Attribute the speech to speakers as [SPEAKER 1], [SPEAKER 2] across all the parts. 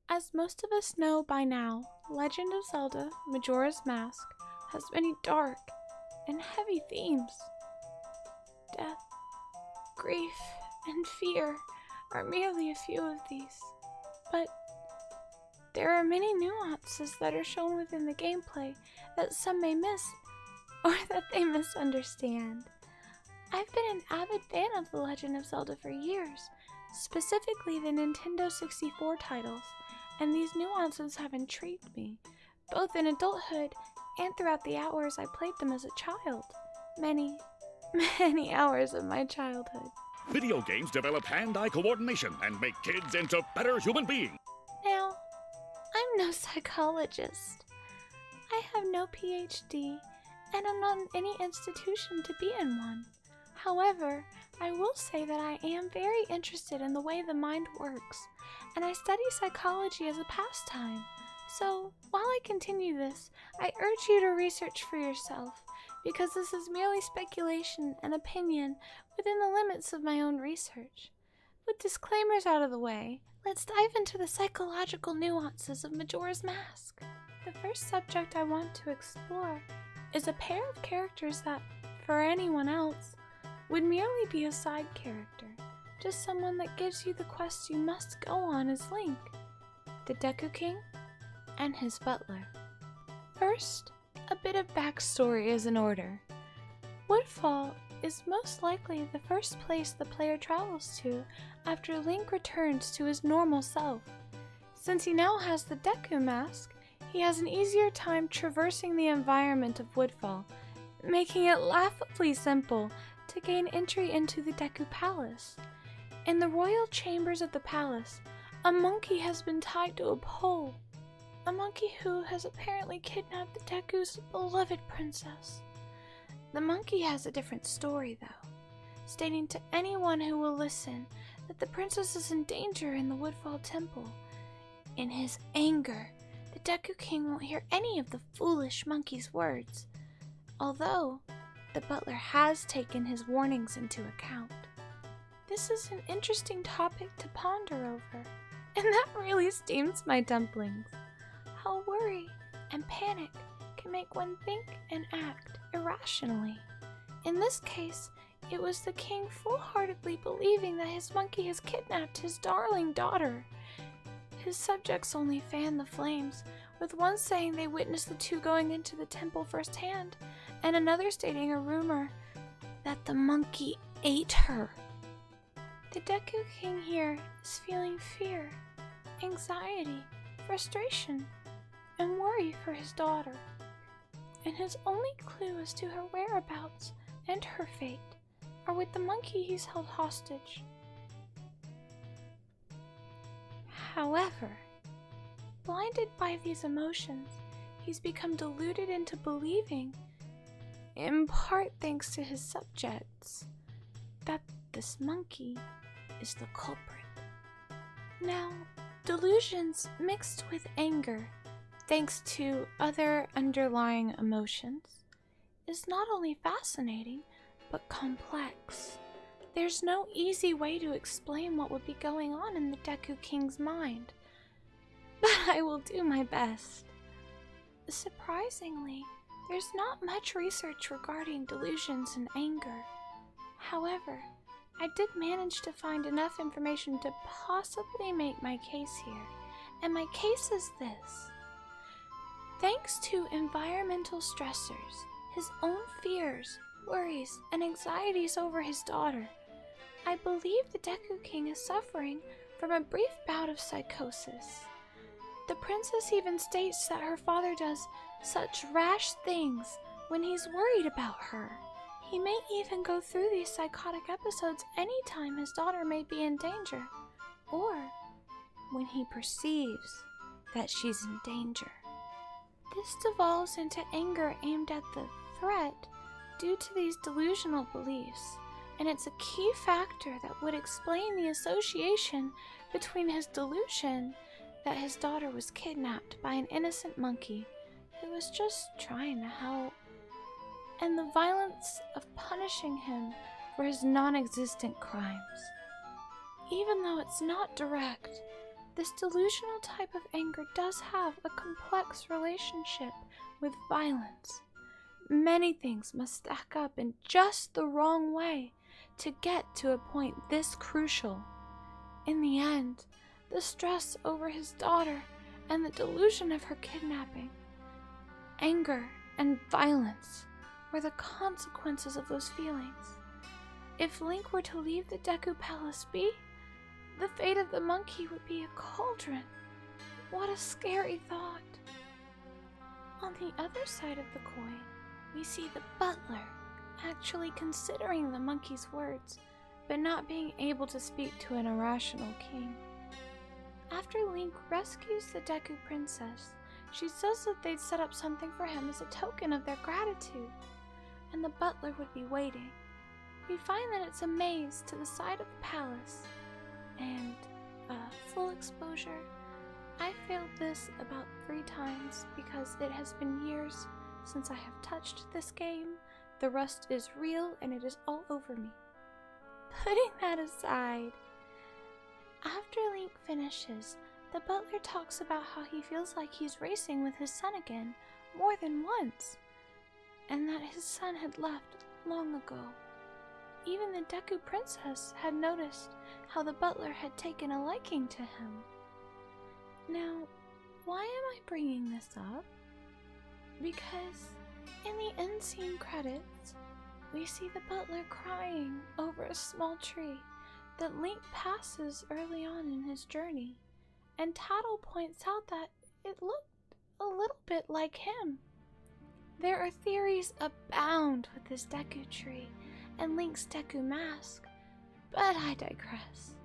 [SPEAKER 1] As most of us know by now, Legend of Zelda Majora's Mask has many dark and heavy themes. Death, grief, and fear are merely a few of these, but there are many nuances that are shown within the gameplay that some may miss or that they misunderstand. I've been an avid fan of The Legend of Zelda for years, specifically the Nintendo 64 titles, and these nuances have intrigued me, both in adulthood and throughout the hours I played them as a child. Many, many hours of my childhood.
[SPEAKER 2] Video games develop hand-eye coordination and make kids into better human beings.
[SPEAKER 1] Now, I'm no psychologist. I have no PhD, and I'm not in any institution to be in one. However, I will say that I am very interested in the way the mind works, and I study psychology as a pastime. So, while I continue this, I urge you to research for yourself, because this is merely speculation and opinion within the limits of my own research. With disclaimers out of the way, let's dive into the psychological nuances of Majora's Mask. The first subject I want to explore is a pair of characters that, for anyone else, would merely be a side character, just someone that gives you the quest you must go on as Link, the Deku King and his butler. First, a bit of backstory is in order. Woodfall is most likely the first place the player travels to after Link returns to his normal self. Since he now has the Deku mask, he has an easier time traversing the environment of Woodfall, making it laughably simple to gain entry into the Deku Palace. In the royal chambers of the palace, a monkey has been tied to a pole. A monkey who has apparently kidnapped Deku's beloved princess. The monkey has a different story though, stating to anyone who will listen that the princess is in danger in the Woodfall Temple. In his anger, the Deku King won't hear any of the foolish monkey's words, although the butler has taken his warnings into account. This is an interesting topic to ponder over, and that really steams my dumplings. How worry and panic can make one think and act irrationally. In this case, it was the king full-heartedly believing that his monkey has kidnapped his darling daughter. His subjects only fan the flames, with one saying they witnessed the two going into the temple firsthand, and another stating a rumor that the monkey ate her. The Deku King here is feeling fear, anxiety, frustration, and worry for his daughter, and his only clue as to her whereabouts and her fate are with the monkey he's held hostage. However, blinded by these emotions, he's become deluded into believing, in part thanks to his subjects, that this monkey is the culprit. Now, delusions mixed with anger, thanks to other underlying emotions, is not only fascinating, but complex. There's no easy way to explain what would be going on in the Deku King's mind, but I will do my best. Surprisingly, there's not much research regarding delusions and anger. However, I did manage to find enough information to possibly make my case here, and my case is this. Thanks to environmental stressors, his own fears, worries, and anxieties over his daughter, I believe the Deku King is suffering from a brief bout of psychosis. The princess even states that her father does such rash things when he's worried about her. He may even go through these psychotic episodes anytime his daughter may be in danger, or when he perceives that she's in danger. This devolves into anger aimed at the threat due to these delusional beliefs, and it's a key factor that would explain the association between his delusion that his daughter was kidnapped by an innocent monkey who was just trying to help, and the violence of punishing him for his non-existent crimes. even though it's not direct, this delusional type of anger does have a complex relationship with violence. Many things must stack up in just the wrong way to get to a point this crucial. In the end, the stress over his daughter and the delusion of her kidnapping, anger and violence were the consequences of those feelings. If Link were to leave the Deku Palace be, the fate of the monkey would be a cauldron. What a scary thought. On the other side of the coin, we see the Butler actually considering the monkey's words, but not being able to speak to an irrational king. After Link rescues the Deku Princess, she says that they'd set up something for him as a token of their gratitude, and the Butler would be waiting. We find that it's a maze to the side of the palace, and full exposure, I failed this about 3 times because it has been years since I have touched this game. The rust is real and it is all over me. Putting that aside, after Link finishes, the Butler talks about how he feels like he's racing with his son again more than once, and that his son had left long ago. Even the Deku Princess had noticed how the Butler had taken a liking to him. Now, why am I bringing this up? Because in the end scene credits, we see the Butler crying over a small tree that Link passes early on in his journey, and Tattle points out that it looked a little bit like him. There are theories abound with this Deku tree and Link's Deku mask, but I digress.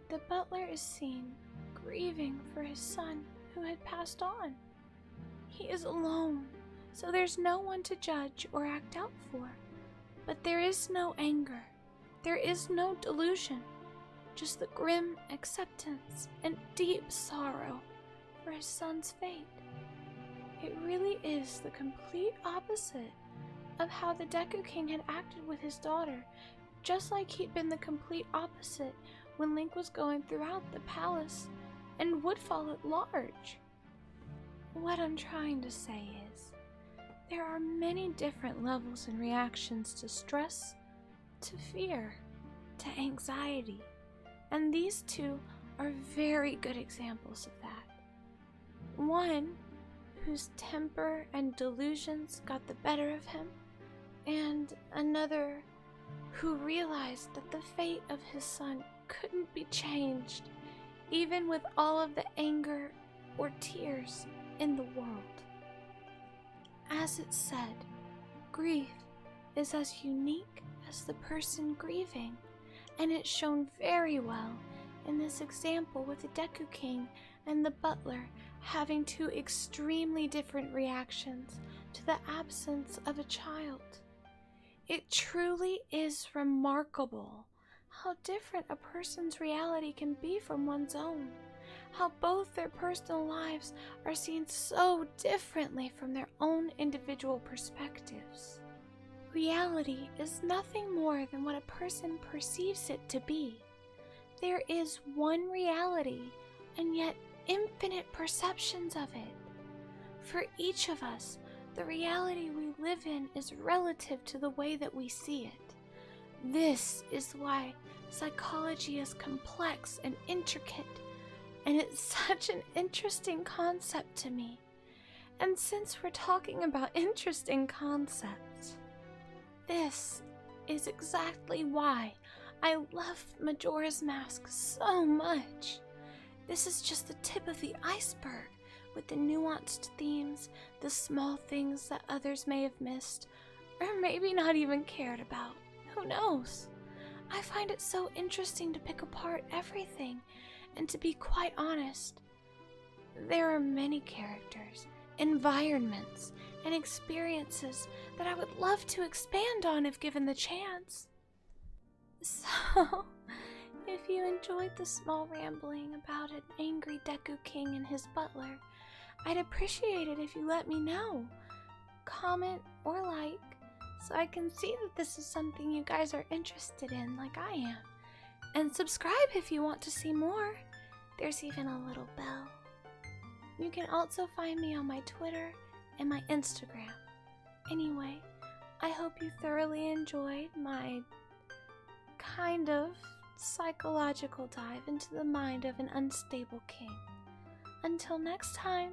[SPEAKER 1] The Butler is seen grieving for his son who had passed on. He is alone, so there's no one to judge or act out for. But there is no anger, there is no delusion, just the grim acceptance and deep sorrow for his son's fate. It really is the complete opposite of how the Deku King had acted with his daughter, just like he'd been the complete opposite when Link was going throughout the palace and Woodfall at large. What I'm trying to say is, there are many different levels and reactions to stress, to fear, to anxiety, and these two are very good examples of that. One whose temper and delusions got the better of him, and another who realized that the fate of his son couldn't be changed, even with all of the anger or tears in the world. As it said, grief is as unique as the person grieving, and it's shown very well in this example with the Deku King and the Butler having 2 extremely different reactions to the absence of a child. It truly is remarkable how different a person's reality can be from one's own, how both their personal lives are seen so differently from their own individual perspectives. Reality is nothing more than what a person perceives it to be. There is one reality, and yet infinite perceptions of it. For each of us, the reality we live in is relative to the way that we see it. This is why psychology is complex and intricate, and it's such an interesting concept to me. And since we're talking about interesting concepts, this is exactly why I love Majora's Mask so much. This is just the tip of the iceberg, with the nuanced themes, the small things that others may have missed, or maybe not even cared about. Who knows? I find it so interesting to pick apart everything, and to be quite honest, there are many characters, environments, and experiences that I would love to expand on if given the chance. So, if you enjoyed the small rambling about an angry Deku King and his butler, I'd appreciate it if you let me know. Comment or like, so I can see that this is something you guys are interested in like I am. And subscribe if you want to see more. There's even a little bell. You can also find me on my Twitter and my Instagram. Anyway, I hope you thoroughly enjoyed my kind of psychological dive into the mind of an unstable king. Until next time.